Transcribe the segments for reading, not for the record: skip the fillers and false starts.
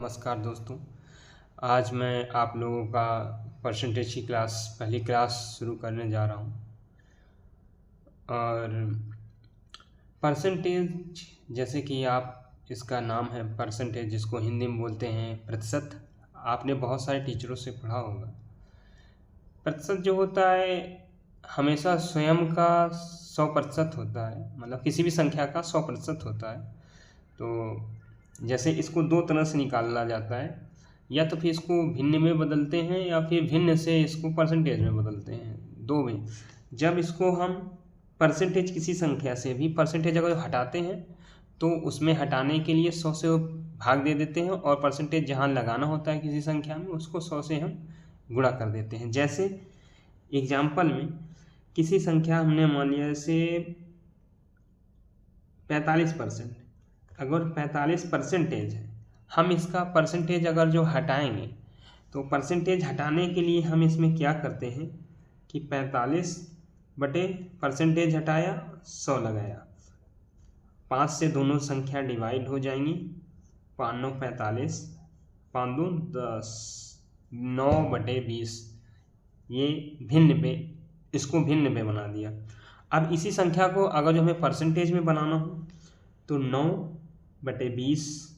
नमस्कार दोस्तों। आज मैं आप लोगों का परसेंटेज की पहली क्लास शुरू करने जा रहा हूँ। और परसेंटेज जैसे कि आप इसका नाम है परसेंटेज, जिसको हिंदी में बोलते हैं प्रतिशत। आपने बहुत सारे टीचरों से पढ़ा होगा। प्रतिशत जो होता है हमेशा स्वयं का 100% होता है, मतलब किसी भी संख्या का 100% होता है। तो जैसे इसको दो तरह से निकाला जाता है, या तो फिर इसको भिन्न में बदलते हैं या फिर भिन्न से इसको परसेंटेज में बदलते हैं, दो में। जब इसको हम परसेंटेज किसी संख्या से भी परसेंटेज अगर हटाते हैं तो उसमें हटाने के लिए 100 से भाग दे देते हैं, और परसेंटेज जहाँ लगाना होता है किसी संख्या में उसको 100 से हम गुणा कर देते हैं। जैसे एग्जाम्पल में किसी संख्या हमने मान लिया जैसे 45%। अगर 45% है, हम इसका परसेंटेज अगर जो हटाएंगे तो परसेंटेज हटाने के लिए हम इसमें क्या करते हैं कि 45 बटे परसेंटेज हटाया 100 लगाया, 5 से दोनों संख्या डिवाइड हो जाएंगी, 5 9 45, 5 2 10, 9 बटे 20। ये भिन्न पे, इसको भिन्न पे बना दिया। अब इसी संख्या को अगर जो हमें परसेंटेज में बनाना हो तो 9 बटे 20,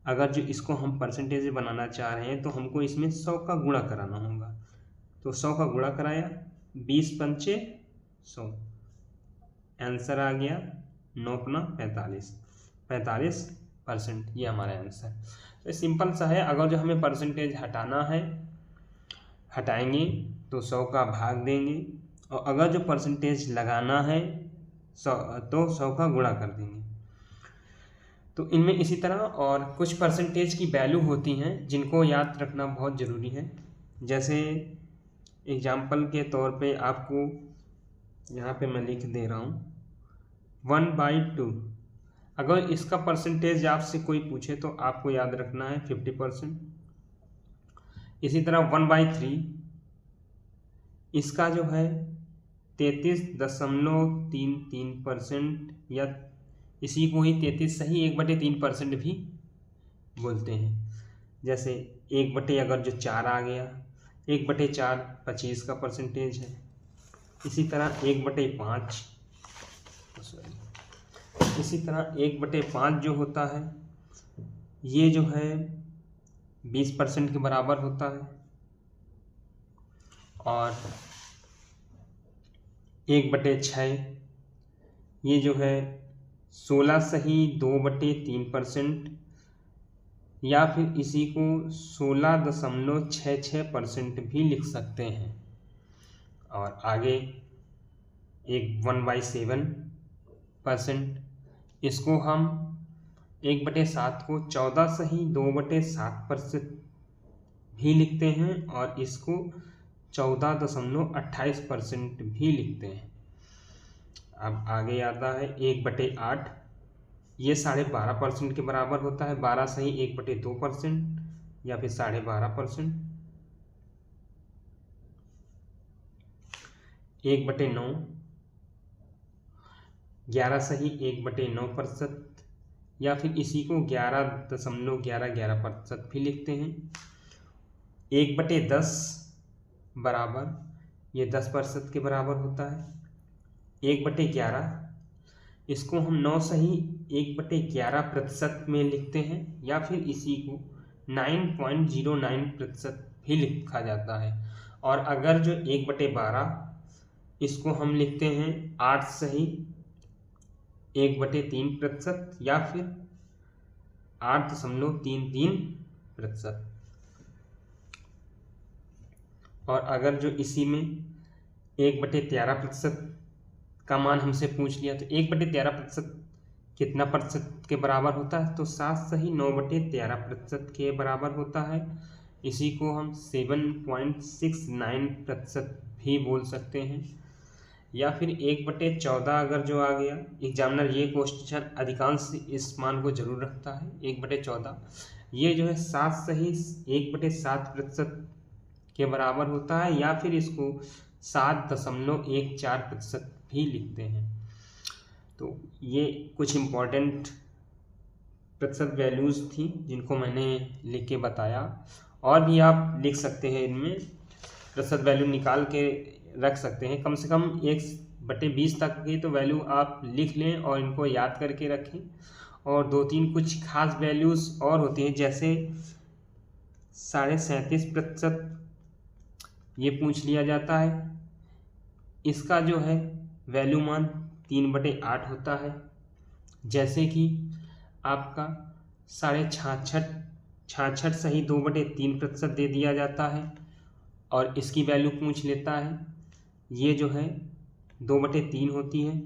अगर जो इसको हम परसेंटेज में बनाना चाह रहे हैं तो हमको इसमें 100 का गुणा कराना होगा। तो 100 का गुणा कराया, 20 पंचे 100, आंसर आ गया 9 अपना 45%। ये हमारा आंसर। तो सिंपल सा है। अगर जो हमें परसेंटेज हटाना है, हटाएंगे तो 100 का भाग देंगे, और अगर जो परसेंटेज लगाना है 100 तो 100 का गुणा कर देंगे। तो इनमें इसी तरह और कुछ परसेंटेज की वैल्यू होती हैं जिनको याद रखना बहुत ज़रूरी है। जैसे एग्जाम्पल के तौर पे आपको यहाँ पे मैं लिख दे रहा हूँ 1/2। अगर इसका परसेंटेज आपसे कोई पूछे तो आपको याद रखना है 50%। इसी तरह 1/3, इसका जो है 33.33%, या इसी को ही 33 सही 1/3% भी बोलते हैं। जैसे 1/, अगर जो 4 आ गया, 1/4 25 का परसेंटेज है। इसी तरह 1/5, इसी तरह 1/5 जो होता है ये जो है 20% के बराबर होता है। और 1/6 ये जो है 16 सही 2/3%, या फिर इसी को 16.66% भी लिख सकते हैं। और आगे एक 1/7%, इसको हम 1/7 को 14 सही 2/7% भी लिखते हैं, और इसको 14.28% भी लिखते हैं। अब आगे आता है 1/8, ये 12.5% के बराबर होता है। 12 सही 1/2%, या फिर 12.5%। 1/9, 11 सही 1/9%, या फिर इसी को 11.11% भी लिखते हैं। 1/10 बराबर ये 10% के बराबर होता है। 1/11, इसको हम 9 सही 1/11% में लिखते हैं, या फिर इसी को 9.09% भी लिखा जाता है। और अगर जो 1/12, इसको हम लिखते हैं 8 सही 1/3%, या फिर 8.33%। और अगर जो इसी में 1/13% का मान हमसे पूछ लिया तो 1/13% कितना प्रतिशत के बराबर होता है, तो 7 सही 9/13% के बराबर होता है। इसी को हम 7.69% भी बोल सकते हैं। या फिर 1/14 अगर जो आ गया, एग्जामिनर ये क्वेश्चन अधिकांश इस मान को जरूर रखता है। 1/14 ये जो है 7 सही 1/7% के बराबर होता है, या फिर इसको 7.14% भी लिखते हैं। तो ये कुछ इम्पोर्टेंट प्रतिशत वैल्यूज़ थी जिनको मैंने लिख के बताया, और भी आप लिख सकते हैं, इनमें प्रतिशत वैल्यू निकाल के रख सकते हैं। कम से कम 1/20 तक की तो वैल्यू आप लिख लें और इनको याद करके रखें। और 2-3 कुछ खास वैल्यूज़ और होती हैं, जैसे 37.5% ये पूछ लिया जाता है। इसका जो है वैल्यू मान 3/8 होता है। जैसे कि आपका 66.66 सही 2/3% दे दिया जाता है और इसकी वैल्यू पूछ लेता है। ये जो है 2/3 होती है,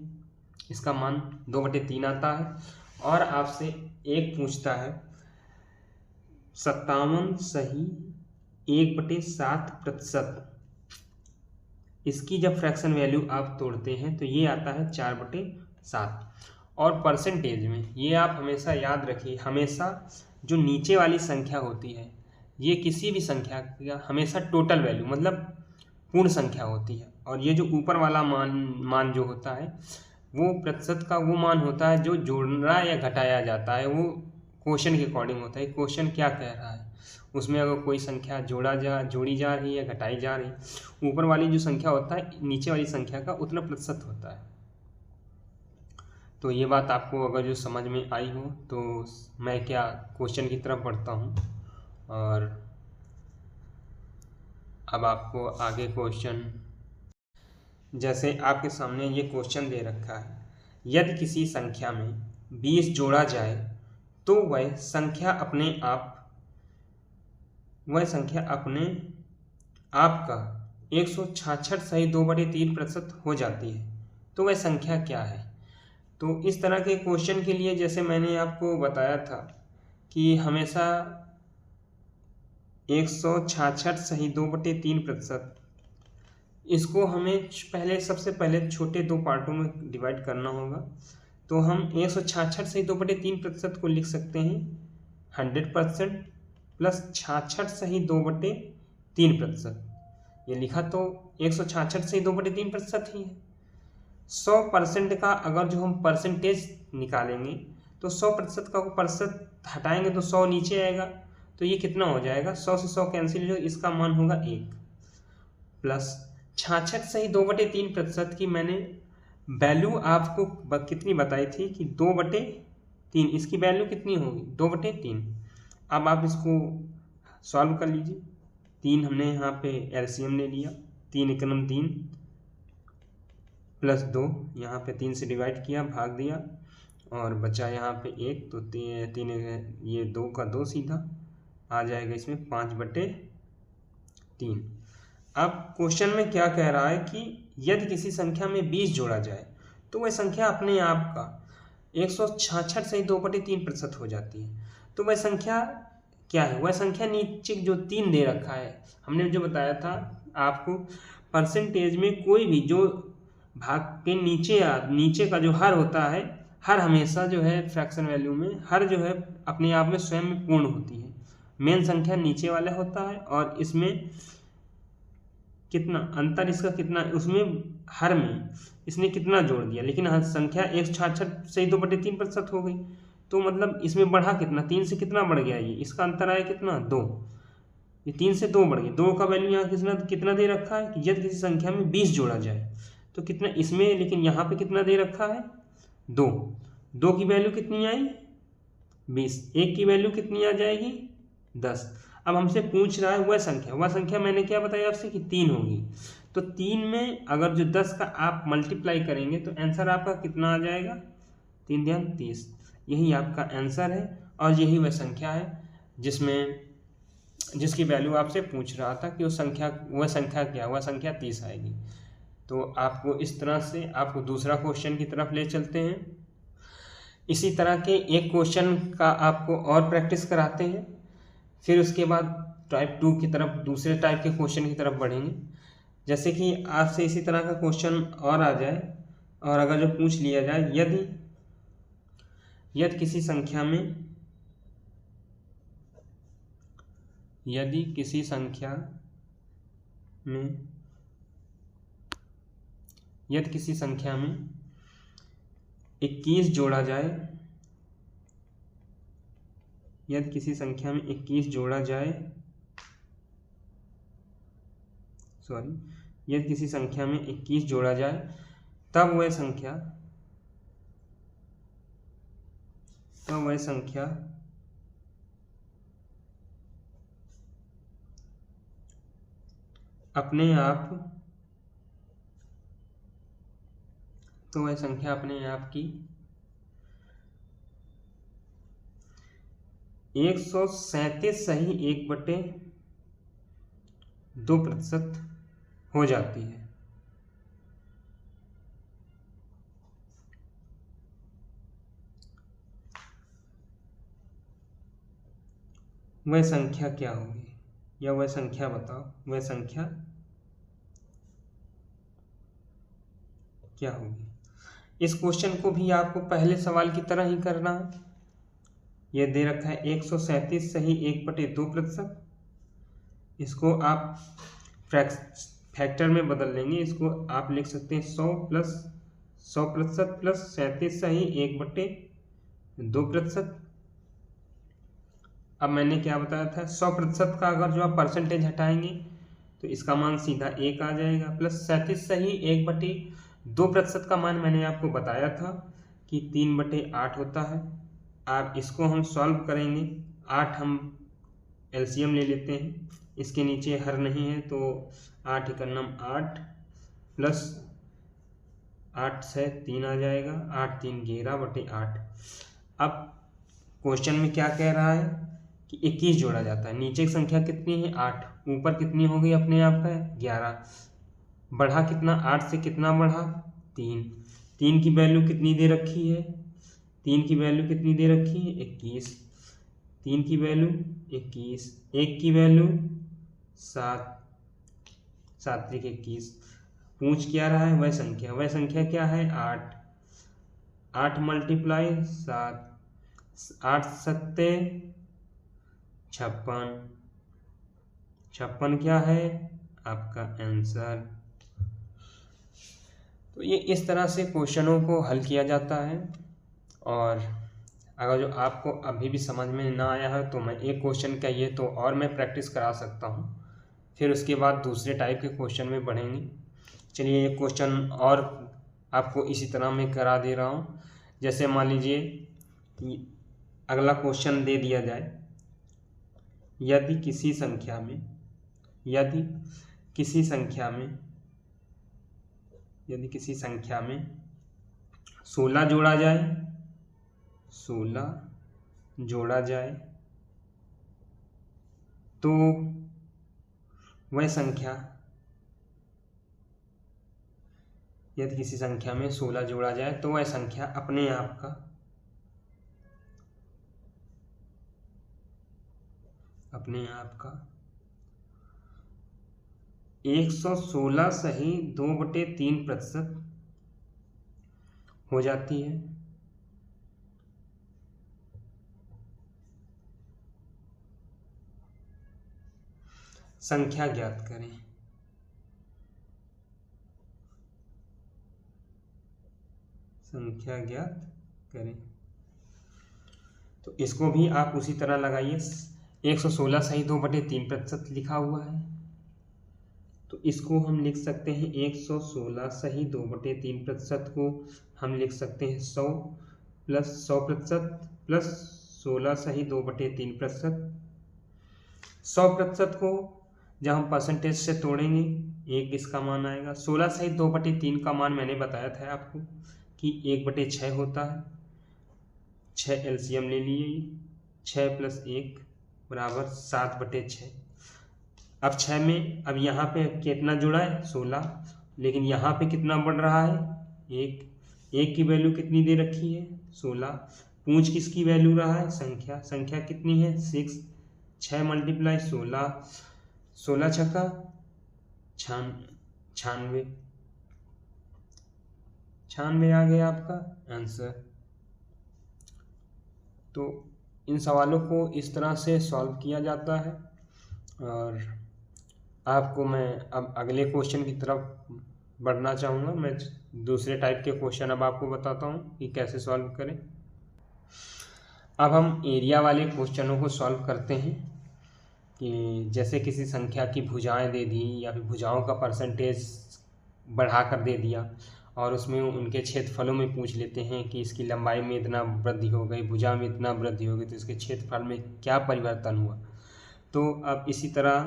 इसका मान 2/3 आता है। और आपसे एक पूछता है 57 सही 1/7%, इसकी जब फ्रैक्शन वैल्यू आप तोड़ते हैं तो ये आता है 4/7। और परसेंटेज में ये आप हमेशा याद रखिए, हमेशा जो नीचे वाली संख्या होती है ये किसी भी संख्या का हमेशा टोटल वैल्यू मतलब पूर्ण संख्या होती है, और ये जो ऊपर वाला मान जो होता है वो प्रतिशत का वो मान होता है जो जोड़ना या घटाया जाता है। वो क्वेश्चन के अकॉर्डिंग होता है, क्वेश्चन क्या कह रहा है, उसमें अगर कोई संख्या जोड़ी जा रही है या घटाई जा रही है, ऊपर वाली जो संख्या होता है नीचे वाली संख्या का उतना प्रतिशत होता है। तो ये बात आपको अगर जो समझ में आई हो तो मैं क्या क्वेश्चन की तरफ बढ़ता हूँ। और अब आपको आगे क्वेश्चन, जैसे आपके सामने ये क्वेश्चन दे रखा है, यदि किसी संख्या में 20 जोड़ा जाए तो वह संख्या अपने आप का 166 सही 2/3% हो जाती है, तो वह संख्या क्या है। तो इस तरह के क्वेश्चन के लिए जैसे मैंने आपको बताया था कि हमेशा 166 सही 2/3%, इसको हमें सबसे पहले छोटे 2 पार्टों में डिवाइड करना होगा। तो हम 166 सही 2/3% को लिख सकते हैं 100% प्लस 66 सही 2/3%। ये लिखा तो 166 सही 2/3% ही है। 100% का अगर जो हम परसेंटेज निकालेंगे तो 100% का प्रतिशत हटाएंगे तो 100 नीचे आएगा, तो ये कितना हो जाएगा, 100 से 100 कैंसिल हो, इसका मान होगा 1 प्लस 66 सही 2/3% की मैंने वैल्यू आपको कितनी बताई थी कि 2/3, इसकी वैल्यू कितनी होगी 2/3। अब आप इसको सॉल्व कर लीजिए। 3 हमने यहाँ पे एलसीएम ले लिया, 3 एकम 3 प्लस 2, यहाँ पे 3 से डिवाइड किया, भाग दिया और बचा यहाँ पे 1, तो 3 ये 2 का 2 सीधा आ जाएगा इसमें 5/3। अब क्वेश्चन में क्या कह रहा है कि यदि किसी संख्या में 20 जोड़ा जाए तो वह संख्या अपने आप का 166 सही 2/3% हो जाती है। तो वह संख्या क्या है, वह संख्या नीचे जो 3 दे रखा है, हमने जो बताया था आपको परसेंटेज में कोई भी जो भाग के नीचे का जो हर होता है, हर हमेशा जो है फ्रैक्शन वैल्यू में हर जो है अपने आप में स्वयं में पूर्ण होती है। मेन संख्या नीचे वाला होता है और इसमें कितना अंतर, इसका कितना, उसमें हर में इसने कितना जोड़ दिया, लेकिन संख्या 166 से 2/3% हो गई, तो मतलब इसमें बढ़ा कितना, 3 से कितना बढ़ गया, ये इसका अंतर आया कितना 2, ये 3 से 2 बढ़ गया। 2 का वैल्यू यहाँ कितना दे रखा है कि यदि किसी संख्या में 20 जोड़ा जाए तो कितना इसमें, लेकिन यहाँ पे कितना दे रखा है 2 की वैल्यू कितनी आई 20, 1 की वैल्यू कितनी आ जाएगी 10। अब हमसे पूछ रहा है वह संख्या मैंने क्या बताया आपसे कि 3 होगी, तो 3 में अगर जो 10 का आप मल्टीप्लाई करेंगे तो आंसर आपका कितना आ जाएगा 3 × 30, यही आपका आंसर है। और यही वह संख्या है जिसकी वैल्यू आपसे पूछ रहा था कि वह संख्या 30 आएगी। तो आपको इस तरह से आपको दूसरा क्वेश्चन की तरफ ले चलते हैं। इसी तरह के एक क्वेश्चन का आपको और प्रैक्टिस कराते हैं, फिर उसके बाद टाइप 2 की तरफ, दूसरे टाइप के क्वेश्चन की तरफ बढ़ेंगे। जैसे कि आपसे इसी तरह का क्वेश्चन और आ जाए और अगर जो पूछ लिया जाए, यदि किसी संख्या में 21 जोड़ा जाए यदि किसी संख्या में 21 जोड़ा जाए, यदि किसी संख्या में 21 जोड़ा जाए तब वह संख्या अपने आप की 137 सही 1/2% हो जाती है। वह संख्या क्या होगी, या वह संख्या बताओ, वह संख्या क्या होगी। इस क्वेश्चन को भी आपको पहले सवाल की तरह ही करना है। यह दे रखा है 137 सही 1/2%। इसको आप फैक्टर में बदल लेंगे। इसको आप लिख सकते हैं 100% प्लस 37 सही 1/2%। अब मैंने क्या बताया था, 100% का अगर जो आप परसेंटेज हटाएंगे तो इसका मान सीधा 1 आ जाएगा, प्लस 37 सही 1/2% का मान मैंने आपको बताया था कि 3/8 होता है। अब इसको हम सॉल्व करेंगे। 8 हम एलसीएम ले लेते हैं, इसके नीचे हर नहीं है तो 8 एकन्नम 8 प्लस 8 से 3 आ जाएगा, 8 3 11/8। अब क्वेश्चन में क्या कह रहा है कि 21 जोड़ा जाता है। नीचे की संख्या कितनी है 8, ऊपर कितनी हो गई अपने आप का 11। बढ़ा कितना, 8 से कितना बढ़ा 3। 3 की वैल्यू कितनी दे रखी है, 3 की वैल्यू कितनी दे रखी है 21। 3 की वैल्यू 21, 1 की वैल्यू 7, 7 3 21। पूछ क्या रहा है, वह संख्या क्या है 8। 8 मल्टीप्लाई 7, 8 सत्ते 56। 56 क्या है आपका आंसर। तो ये इस तरह से क्वेश्चनों को हल किया जाता है। और अगर जो आपको अभी भी समझ में ना आया है तो मैं एक क्वेश्चन कहिए तो और मैं प्रैक्टिस करा सकता हूँ, फिर उसके बाद दूसरे टाइप के क्वेश्चन में बढ़ेंगे। चलिए एक क्वेश्चन और आपको इसी तरह मैं करा दे रहा हूँ। जैसे मान लीजिए अगला क्वेश्चन दे दिया जाए, यदि किसी संख्या में 16 जोड़ा जाए तो वह संख्या, यदि किसी संख्या में 16 जोड़ा जाए तो वह संख्या अपने आप का 116 सही 2/3% हो जाती है। संख्या ज्ञात करें। तो इसको भी आप उसी तरह लगाइए। 116 सही 2/3% लिखा हुआ है, तो इसको हम लिख सकते हैं 116 सही 2/3% को हम लिख सकते हैं 100 प्लस 100% प्लस 16 सही 2/3%। 100% को जब हम परसेंटेज से तोड़ेंगे 1 इसका मान आएगा। 16 सही 2/3 का मान मैंने बताया था आपको कि 1/6 होता है। 6 एलसीएम ले लिए, 6 प्लस 1 बराबर 7/6। अब 6 में अब यहाँ पे कितना जुड़ा है 16, लेकिन यहाँ पे कितना बढ़ रहा है 1। 1 की वैल्यू कितनी दे रखी है 16। पूंछ किसकी वैल्यू रहा है संख्या कितनी है 6। 6 मल्टीप्लाई 16, 16 छक्का 96 आ गया आपका आंसर। तो इन सवालों को इस तरह से सॉल्व किया जाता है। और आपको मैं अब अगले क्वेश्चन की तरफ बढ़ना चाहूँगा। मैं दूसरे टाइप के क्वेश्चन अब आपको बताता हूँ कि कैसे सॉल्व करें। अब हम एरिया वाले क्वेश्चनों को सॉल्व करते हैं कि जैसे किसी संख्या की भुजाएं दे दी या फिर भुजाओं का परसेंटेज बढ़ा कर दे दिया और उसमें उनके क्षेत्रफलों में पूछ लेते हैं कि इसकी लंबाई में इतना वृद्धि हो गई, भुजा में इतना वृद्धि हो गई, तो इसके क्षेत्रफल में क्या परिवर्तन हुआ। तो अब इसी तरह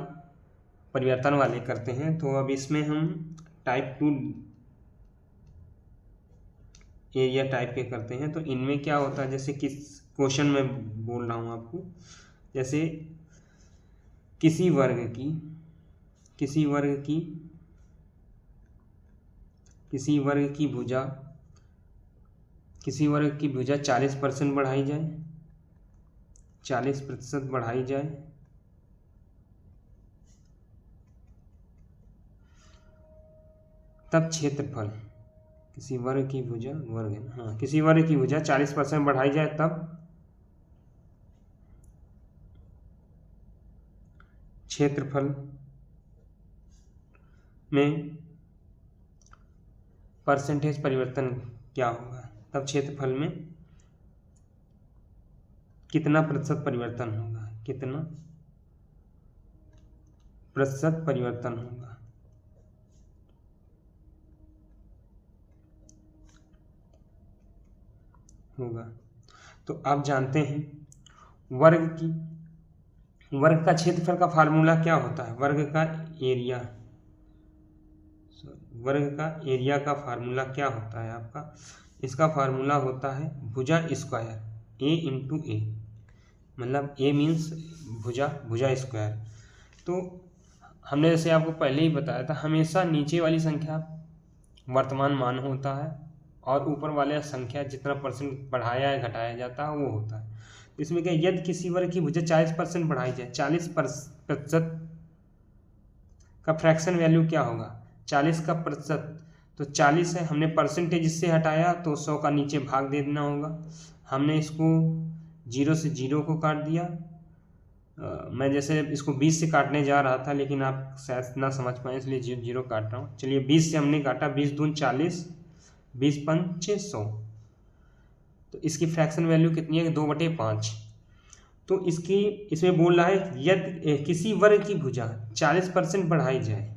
परिवर्तन वाले करते हैं। तो अब इसमें हम टाइप 2 एरिया टाइप के करते हैं। तो इनमें क्या होता है, जैसे किस क्वेश्चन में बोल रहा हूँ आपको, जैसे किसी वर्ग की भुजा 40% बढ़ाई जाए, 40% बढ़ाई जाए, तब क्षेत्रफल, किसी वर्ग की भुजा, वर्ग है ना, हाँ, किसी वर्ग की भुजा 40% बढ़ाई जाए तब क्षेत्रफल में परसेंटेज परिवर्तन क्या होगा, तब क्षेत्रफल में कितना प्रतिशत परिवर्तन होगा, कितना प्रतिशत परिवर्तन होगा। तो आप जानते हैं वर्ग का क्षेत्रफल का फार्मूला क्या होता है, वर्ग का एरिया का फार्मूला क्या होता है आपका, इसका फार्मूला होता है भुजा स्क्वायर, a इंटू ए, मतलब a मीन्स भुजा स्क्वायर। तो हमने जैसे आपको पहले ही बताया था, हमेशा नीचे वाली संख्या वर्तमान मान होता है और ऊपर वाले संख्या जितना परसेंट बढ़ाया या घटाया जाता है वो होता है। तो इसमें क्या, यदि किसी वर्ग की भुजा 40% बढ़ाई जाए, 40% का फ्रैक्शन वैल्यू क्या होगा, 40 का प्रतिशत, तो 40 है, हमने परसेंटेज इससे हटाया तो 100 का नीचे भाग दे देना होगा। हमने इसको 0 से 0 को काट दिया। मैं जैसे इसको 20 से काटने जा रहा था लेकिन आप शायद ना समझ पाए इसलिए 0 काट रहा हूँ। चलिए 20 से हमने काटा, 20 दून 40, 20 पंचे 100, तो इसकी फ्रैक्शन वैल्यू कितनी है, 2/5। तो इसमें बोल रहा है यदि किसी वर्ग की भुजा 40% बढ़ाई जाए,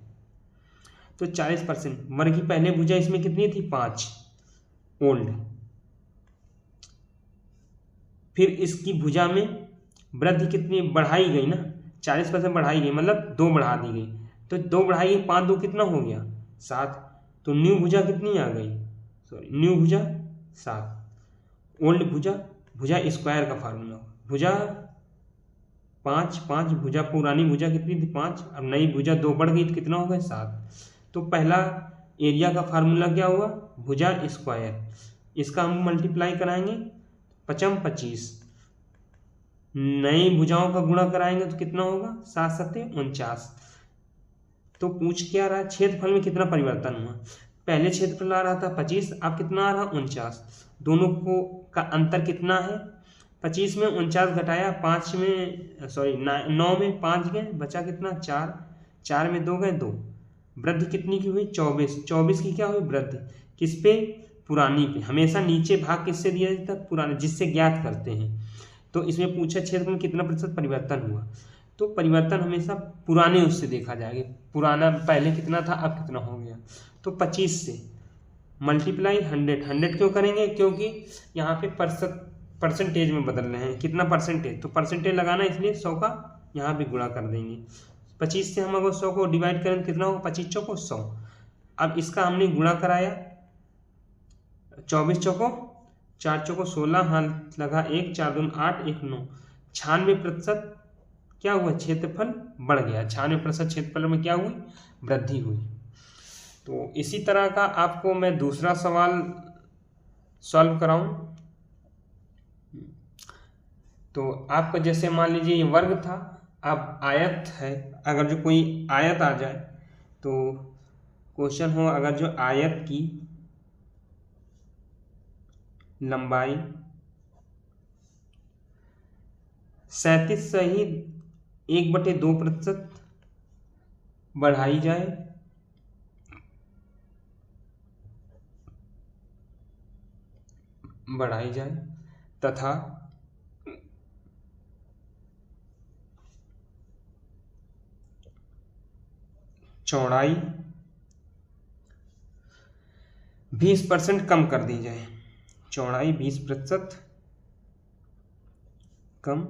तो 40% वर्ग की पहले भुजा इसमें कितनी थी, 5 ओल्ड, फिर इसकी भुजा में वृद्धि कितनी बढ़ाई गई ना, 40% बढ़ाई गई, मतलब 2 बढ़ा दी गई, तो 2 बढ़ाई गई, 5 2 कितना हो गया, 7, तो न्यू भुजा कितनी आ गई, न्यू भुजा 7। ओल्ड भुजा स्क्वायर का फार्मूला, भुजा 5 भुजा, पुरानी भुजा कितनी थी 5, अब नई भुजा 2 बढ़ गई तो कितना हो गया 7। तो पहला एरिया का फार्मूला क्या हुआ, भुजा स्क्वायर, इसका हम मल्टीप्लाई कराएंगे 5 25, नई भुजाओं का गुणा कराएंगे तो कितना होगा, 7 7 49। तो पूछ क्या रहा है, क्षेत्रफल में कितना परिवर्तन हुआ, पहले क्षेत्रफल आ रहा था 25, अब कितना आ रहा 49, दोनों को का अंतर कितना है, 25 में 49 घटाया, 5 में 9 में 5 गए, बचा कितना 4, 4 में 2 गए 2, वृद्धि कितनी की हुई 24 की क्या हुई वृद्धि, किस पे, पुरानी पे। हमेशा नीचे भाग किससे दिया जाता है, पुराने, जिससे ज्ञात करते हैं। तो इसमें पूछा क्षेत्र में कितना प्रतिशत परिवर्तन हुआ, तो परिवर्तन हमेशा पुराने उससे देखा जाएगा, पुराना पहले कितना था अब कितना हो गया। तो 25 से मल्टीप्लाई 100 क्यों करेंगे, क्योंकि यहाँ पे परसेंटेज में बदल रहे हैं, कितना परसेंटेज, तो परसेंटेज लगाना इसलिए 100 का यहाँ पे गुणा कर देंगे। 25 से हम अगर 100 को डिवाइड करें तो कितना होगा, 25 चौको 100। अब इसका हमने गुणा कराया, 24 चौको 4 चौको 16, हाथ लगा 1, 4 दून 8, 1 9, 96% क्या हुआ, क्षेत्रफल बढ़ गया, 96% क्षेत्रफल में क्या हुई, वृद्धि हुई। तो इसी तरह का आपको मैं दूसरा सवाल सॉल्व कराऊं। तो आपको जैसे मान लीजिए ये वर्ग था, अब आयत है, अगर जो कोई आयत आ जाए तो क्वेश्चन हो, अगर जो आयत की लंबाई 37.2% बढ़ाई जाए तथा चौड़ाई 20% कम कर दी जाए, चौड़ाई 20% कम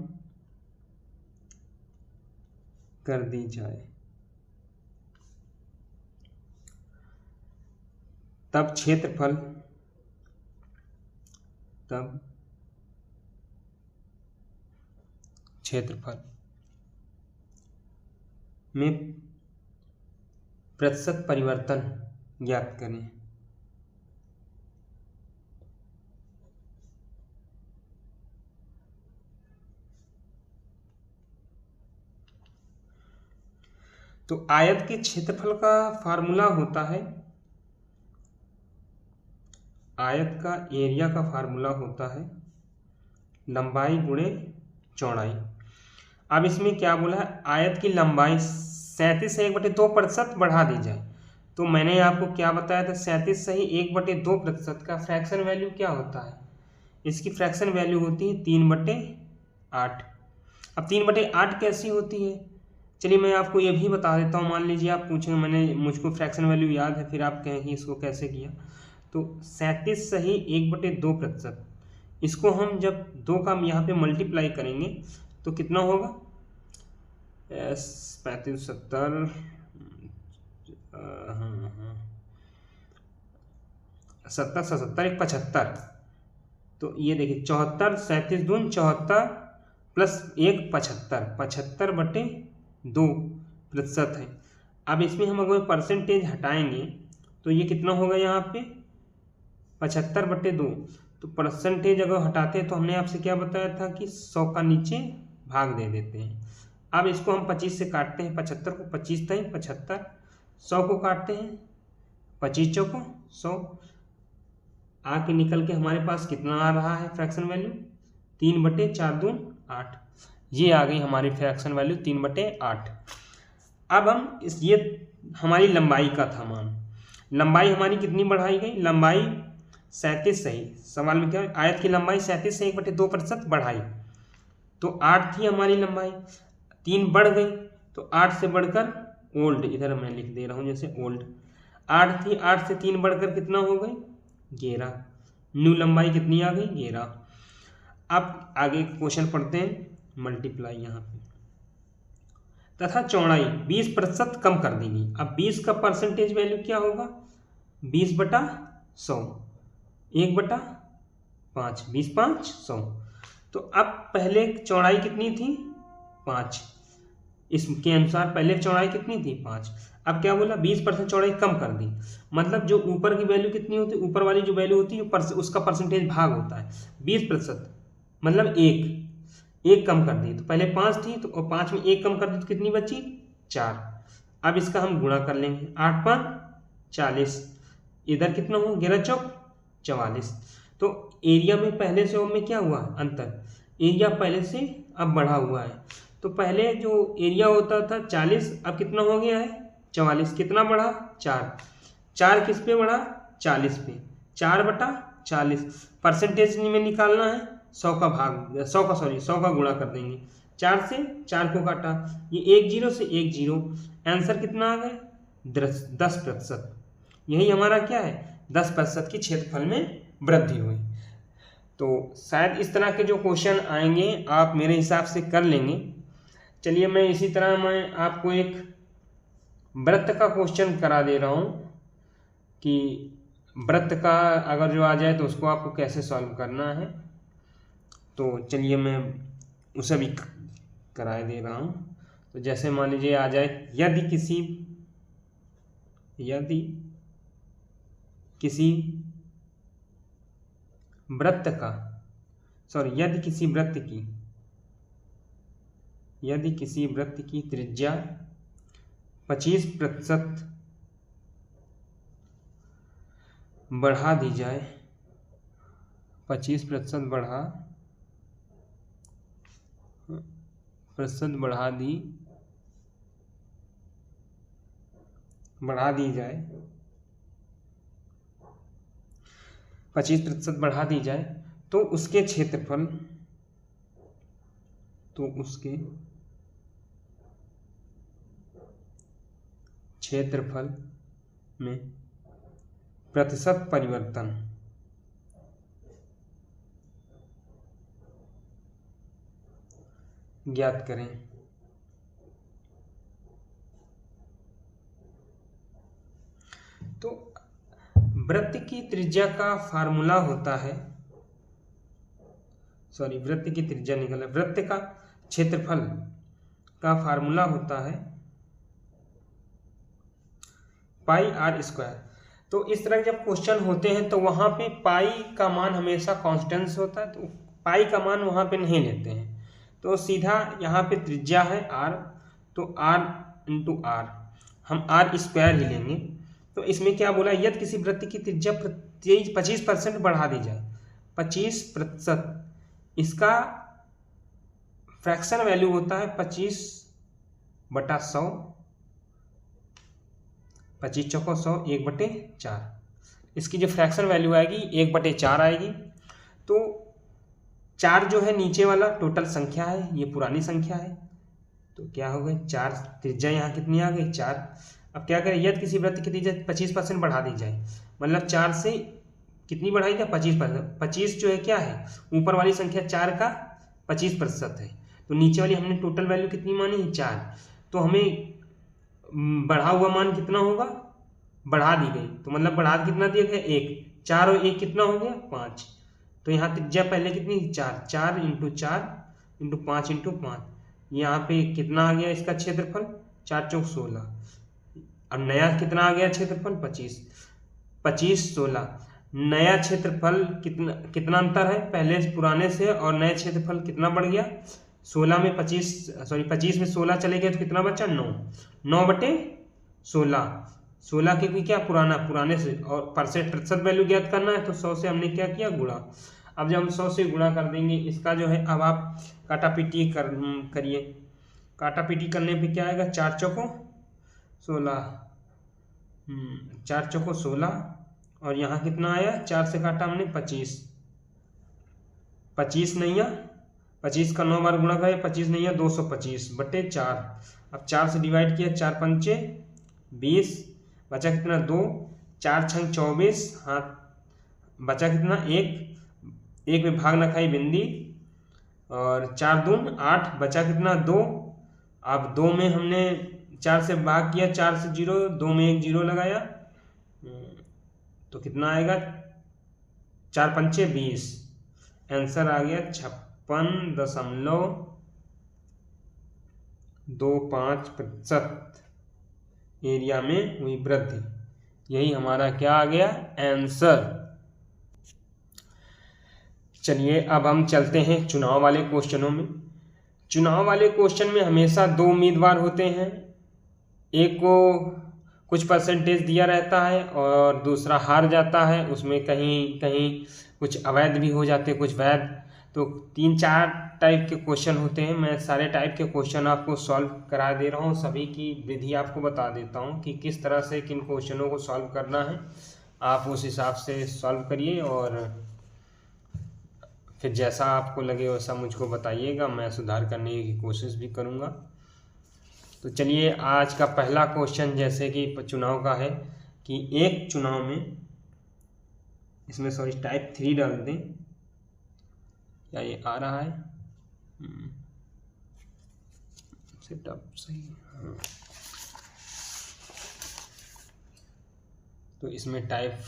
कर दी जाए, तब क्षेत्रफल में प्रतिशत परिवर्तन ज्ञात करें। तो आयत के क्षेत्रफल का फार्मूला होता है, आयत का एरिया का फार्मूला होता है लंबाई गुणे चौड़ाई। अब इसमें क्या बोला है, आयत की लंबाई 37 से 1/2% बढ़ा दी जाए। तो मैंने आपको क्या बताया था, 37 से ही 1/2% का फ्रैक्शन वैल्यू क्या होता है, इसकी फ्रैक्शन वैल्यू होती है 3/8। अब 3/8 कैसी होती है, चलिए मैं आपको ये भी बता देता हूँ। मान लीजिए आप पूछेंगे मुझको फ्रैक्शन वैल्यू याद है, फिर आप कहेंगे इसको कैसे किया। तो 37 सही 1/2%, इसको हम जब 2 का यहाँ पे मल्टीप्लाई करेंगे तो कितना होगा, 35 70 70 77 75। तो ये देखिए 74 37 दून 74 प्लस 1 75, 75/2% है। अब इसमें हम अगर परसेंटेज हटाएंगे तो ये कितना होगा, यहाँ पे 75/2। तो परसेंटेज अगर हटाते हैं तो हमने आपसे क्या बताया था कि 100 का नीचे भाग दे देते हैं। अब इसको हम 25 से काटते हैं, 75 को 25 था 75, 100 को काटते हैं 25 चौको 100, आके निकल के हमारे पास कितना आ रहा है फ्रैक्शन वैल्यू, 3/4 दून 8। ये आ गई हमारी फ्रैक्शन वैल्यू 3/8। अब हम ये हमारी लंबाई का था मान, लंबाई हमारी कितनी बढ़ाई गई, लंबाई 37 सही, सवाल में क्या है, आयत की लंबाई 37 से 1/2% बढ़ाई। तो 8 थी हमारी लंबाई, 3 बढ़ गई, तो 8 से बढ़कर ओल्ड, इधर मैं लिख दे रहा हूँ जैसे ओल्ड, 8 थी, 8 से 3 बढ़कर कितना हो गई 11, न्यू लंबाई कितनी आ गई 11। अब आगे क्वेश्चन पढ़ते हैं, मल्टीप्लाई यहाँ पे, तथा चौड़ाई 20% कम कर देंगी। अब 20 का परसेंटेज वैल्यू क्या होगा, 20/100, 1/5, 20×5 100। तो अब पहले चौड़ाई कितनी थी 5, इसके अनुसार पहले चौड़ाई कितनी थी 5। अब क्या बोला 20% चौड़ाई कम कर दी, मतलब जो ऊपर की वैल्यू कितनी होती है, ऊपर वाली जो वैल्यू होती है उसका परसेंटेज भाग होता है 20%, मतलब एक कम कर दी। तो पहले 5 थी तो 5 में 1 कम कर दी तो कितनी बची 4। अब इसका हम गुणा कर लेंगे, 8×5 40, इधर कितना हुआ 11 चौक 44। तो एरिया में पहले से में क्या हुआ अंतर, एरिया पहले से अब बढ़ा हुआ है। तो पहले जो एरिया होता था 40, अब कितना हो गया है 44, कितना बढ़ा 4, 4 किस पे बढ़ा 40 पे, 4/40। परसेंटेज में निकालना है 100 का भाग 100 का गुणा कर देंगे, 4 से 4 को काटा, ये 1 0 से 1 0, आंसर कितना आ गया 10%। यही हमारा क्या है 10% की क्षेत्रफल में वृद्धि हुई। तो शायद इस तरह के जो क्वेश्चन आएंगे आप मेरे हिसाब से कर लेंगे। चलिए मैं इसी तरह मैं आपको एक वृत्त का क्वेश्चन करा दे रहा हूँ कि वृत्त का अगर जो आ जाए तो उसको आपको कैसे सॉल्व करना है। तो चलिए मैं उसे भी करा दे रहा हूँ। तो जैसे मान लीजिए आ जाए, यदि किसी वृत्त का यदि किसी वृत्त की त्रिज्या 25% बढ़ा दी जाए, 25% बढ़ा दी जाए 25% बढ़ा दी जाए तो उसके क्षेत्रफल क्षेत्रफल में प्रतिशत परिवर्तन ज्ञात करें। तो वृत्त की त्रिज्या का फार्मूला होता है, वृत्त की त्रिज्या निकला, वृत्त का क्षेत्रफल का फार्मूला होता है पाई आर स्क्वायर। तो इस तरह जब क्वेश्चन होते हैं तो वहां पे पाई का मान हमेशा कांस्टेंट होता है, तो पाई का मान वहां पे नहीं लेते हैं। तो सीधा यहाँ पे त्रिज्या है आर, तो आर इंटू आर, हम आर स्क्वायर ही लेंगे। तो इसमें क्या बोला, यदि किसी वृत्त की त्रिज्या 25% बढ़ा दी जाए, 25%, इसका फ्रैक्शन वैल्यू होता है 25/100, 25 चौको 100, 1/4। इसकी जो फ्रैक्शन वैल्यू आएगी 1/4 आएगी। तो 4 जो है नीचे वाला टोटल संख्या है, ये पुरानी संख्या है, तो क्या हो गई 4, त्रिज्या यहाँ कितनी आ गई 4। अब क्या करें, यदि किसी वृत्त की त्रिज्या 25% बढ़ा दी जाए, मतलब 4 से कितनी बढ़ाई जाए 25%। 25 जो है क्या है, ऊपर वाली संख्या 4 का 25% है, तो नीचे वाली हमने टोटल वैल्यू कितनी मानी है 4। तो हमें बढ़ा हुआ मान कितना होगा, बढ़ा दी गई, तो मतलब बढ़ा कितना दिया गया 1, 4 और 1 कितना हो गया 5। तो यहाँ त्रिज्या पहले कितनी 4, 4 इंटू 4 इंटू 5 इंटू 5, यहाँ पे कितना आ गया इसका क्षेत्रफल 4 चौक 16। अब नया कितना आ गया क्षेत्रफल 25, 25 16। नया क्षेत्रफल कितना अंतर है पहले पुराने से और नए क्षेत्रफल कितना बढ़ गया, 16 में 25 में 16 चले गए तो कितना बचा 9, 9/16। 16 के भी क्या पुराने से, और प्रतिशत वैल्यू ज्ञात करना है तो 100 से हमने क्या किया गुणा। अब जब हम 100 से गुणा कर देंगे इसका जो है, अब आप काटापीटी करिए। काटापीटी करने पे क्या आएगा 4 चौको 16, 4 चौको 16, और यहाँ कितना आया 4 से काटा हमने 25, 25 नैया 25 का 9 बार गुणा करें, 25 नैया 225/4। अब 4 से डिवाइड किया, 4 पंचे 20, बचा कितना 2, 4 छंग 24, हाथ बचा कितना 1 में भाग न खाई बिंदी, और 4 दून 8, बचा कितना 2। अब 2 में हमने 4 से भाग किया, 4 से 0, 2 में 1 0 लगाया, तो कितना आएगा 4 पंचे 20, आंसर आ गया 56.25% एरिया में हुई वृद्धि। यही हमारा क्या आ गया आंसर। चलिए अब हम चलते हैं चुनाव वाले क्वेश्चनों में। चुनाव वाले क्वेश्चन में हमेशा 2 उम्मीदवार होते हैं, एक को कुछ परसेंटेज दिया रहता है और दूसरा हार जाता है, उसमें कहीं कहीं कुछ अवैध भी हो जाते हैं, कुछ वैध। तो 3-4 टाइप के क्वेश्चन होते हैं। मैं सारे टाइप के क्वेश्चन आपको सॉल्व करा दे रहा हूँ, सभी की विधि आपको बता देता हूँ कि किस तरह से किन क्वेश्चनों को सॉल्व करना है। आप उस हिसाब से सॉल्व करिए और फिर जैसा आपको लगे वैसा मुझको बताइएगा, मैं सुधार करने की कोशिश भी करूँगा। तो चलिए आज का पहला क्वेश्चन जैसे कि चुनाव का है कि एक चुनाव में, इसमें टाइप 3 डाल दें, क्या ये आ रहा है सेटअप सही, हाँ। तो इसमें टाइप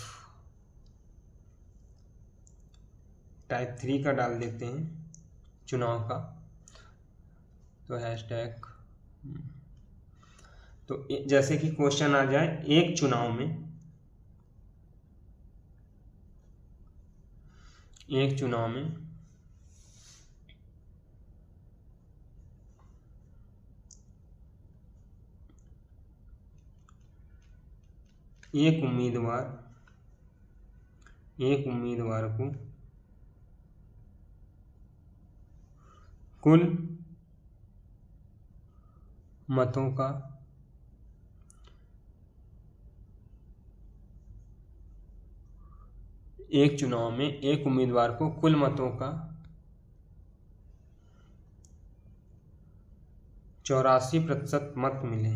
3 का डाल देते हैं चुनाव का, तो हैशटैग। तो जैसे कि क्वेश्चन आ जाए, एक चुनाव में एक उम्मीदवार को कुल मतों का एक चुनाव में एक उम्मीदवार को कुल मतों का 84% मत मिले,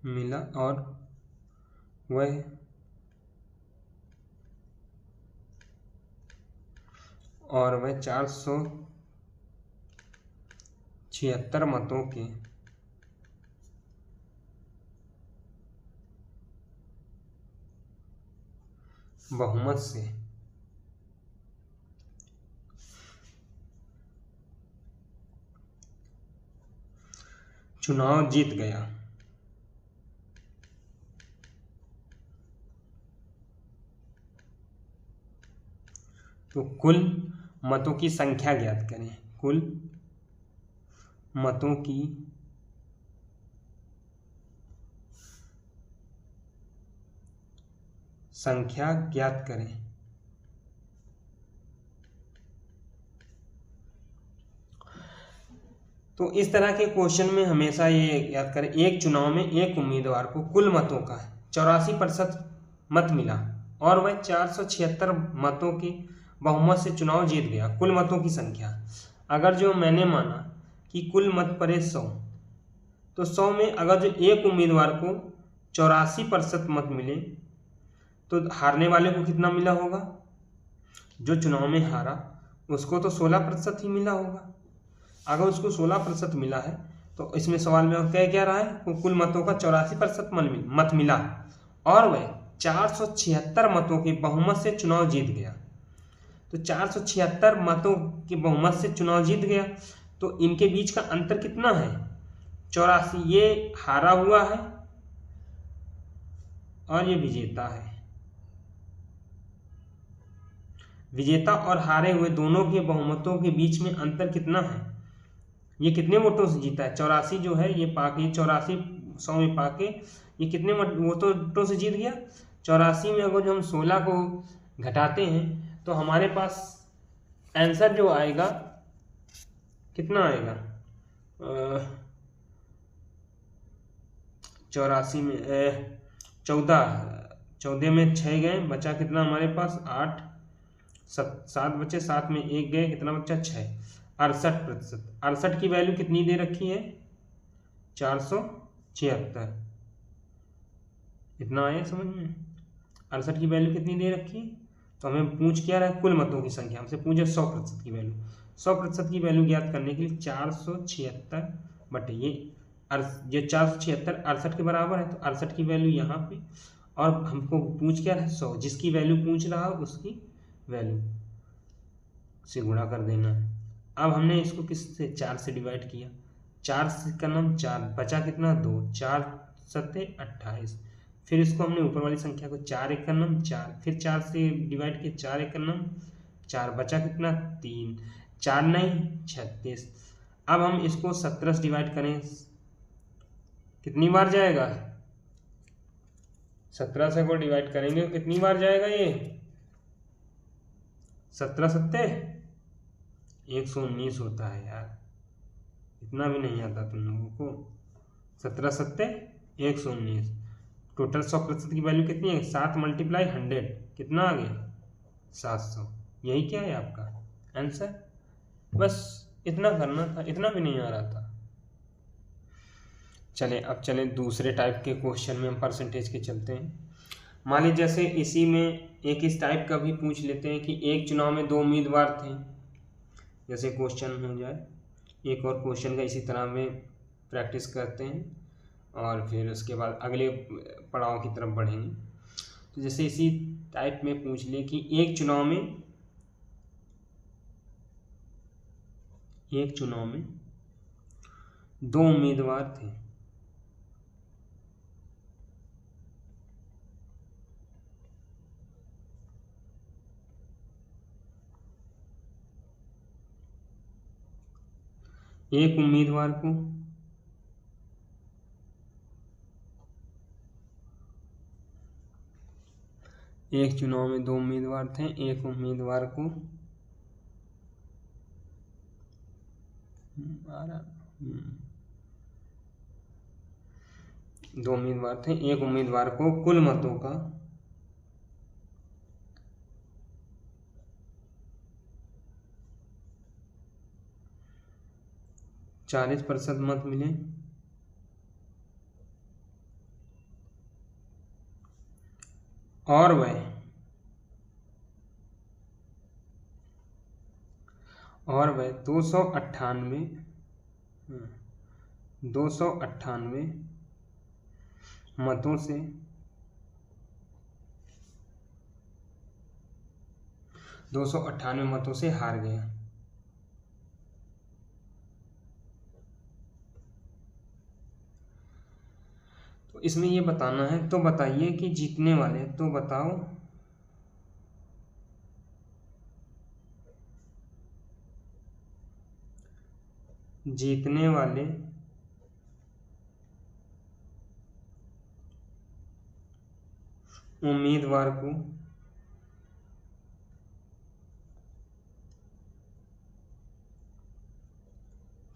मिला वह और वह 476 मतों के बहुमत से चुनाव जीत गया। तो कुल मतों की संख्या ज्ञात करें। कुल मतों की संख्या ज्ञात करें। तो इस तरह के क्वेश्चन में हमेशा ये याद करें, एक चुनाव में एक उम्मीदवार को कुल मतों का 84% मत मिला और वह 476 मतों के बहुमत से चुनाव जीत गया। कुल मतों की संख्या, अगर जो मैंने माना कि कुल मत पड़े 100, तो 100 में अगर जो एक उम्मीदवार को 84% मत मिले तो हारने वाले को कितना मिला होगा? जो चुनाव में हारा उसको तो 16% ही मिला होगा। अगर उसको 16% मिला है तो इसमें सवाल में कह क्या रहा है? वो कुल मतों का 84% मत मिला और वह 476 मतों के बहुमत से चुनाव जीत गया। तो 476 मतों के बहुमत से चुनाव जीत गया, तो इनके बीच का अंतर कितना है? 84। ये हारा हुआ है और ये विजेता है। विजेता और हारे हुए दोनों के बहुमतों के बीच में अंतर कितना है? ये कितने वोटों से जीता है? 84 जो है ये पाके 84 100 में पाके ये कितने वोटों से जीत गया? 84 में अगर जो हम 16 को घटाते हैं तो हमारे पास आंसर जो आएगा कितना आएगा? 84 में 14 में 6 गए, बचा कितना हमारे पास? 8। 7 बचे, 7 में 1 गए, कितना बचा? 6। 68%। 68 की वैल्यू कितनी दे रखी है? 476। इतना आया समझ में? 68 की वैल्यू कितनी दे रखी है? तो हमें पूछ क्या रहा है? कुल मतों की संख्या। हमसे पूछे 100% की वैल्यू। 100% की वैल्यू ज्ञात करने के लिए 476 बटे ये 476 68 के बराबर है, तो 68 की वैल्यू यहाँ पे, और हमको पूछ क्या रहा है? 100। जिसकी वैल्यू पूछ रहा है उसकी वैल्यू से गुणा कर देना है। अब हमने इसको किससे? 4 से डिवाइड किया। 4 से का नाम 4, बचा कितना? 2। 4 सत्ते 28। फिर इसको हमने ऊपर वाली संख्या को 4 एक का नाम 4, फिर 4 से डिवाइड किया। 4 एक का नाम 4, बचा कितना? 3। 4 नहीं 36। अब हम इसको 17 से डिवाइड करें, कितनी बार जाएगा? 17 से को डिवाइड करेंगे तो कितनी बार जाएगा ये? 17 सत्ते 119 होता है यार, इतना भी नहीं आता तुम लोगों को। 17 सत्ते 119। टोटल 100% की वैल्यू कितनी है? 7 × 100 कितना आ गया? 700। यही क्या है आपका आंसर? बस इतना करना था, इतना भी नहीं आ रहा था। चले अब चले दूसरे टाइप के क्वेश्चन में हम परसेंटेज के चलते हैं। मान लीजिए जैसे इसी में एक इस टाइप का भी पूछ लेते हैं कि एक चुनाव में 2 उम्मीदवार थे, जैसे क्वेश्चन हो जाए। एक और क्वेश्चन का इसी तरह में प्रैक्टिस करते हैं और फिर उसके बाद अगले पड़ाव की तरफ बढ़ेंगे। तो जैसे इसी टाइप में पूछ ले कि एक चुनाव में 2 उम्मीदवार थे। एक उम्मीदवार को एक चुनाव में 2 उम्मीदवार थे। एक उम्मीदवार को 2 उम्मीदवार थे। एक उम्मीदवार को कुल मतों का 40% मत मिले और वह 298 मतों से 298 मतों से हार गया। तो इसमें ये बताना है, तो बताइए कि जीतने वाले, तो बताओ जीतने वाले उम्मीदवार को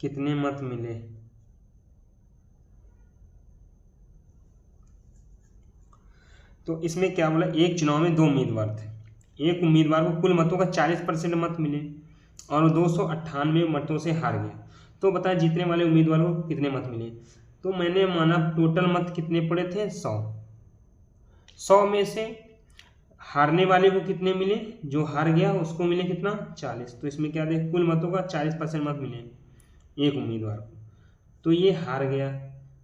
कितने मत मिले। तो इसमें क्या बोला, एक चुनाव में 2 उम्मीदवार थे, एक उम्मीदवार को कुल मतों का 40% मत मिले और वो 298 मतों से हार गया। तो बताया जीतने वाले उम्मीदवार को कितने मत मिले। तो मैंने माना टोटल मत कितने पड़े थे, 100 में से हारने वाले को कितने मिले, जो हार गया उसको मिले कितना, 40। तो इसमें क्या देख, कुल मतों का 40% मत मिले एक उम्मीदवार को, तो ये हार गया।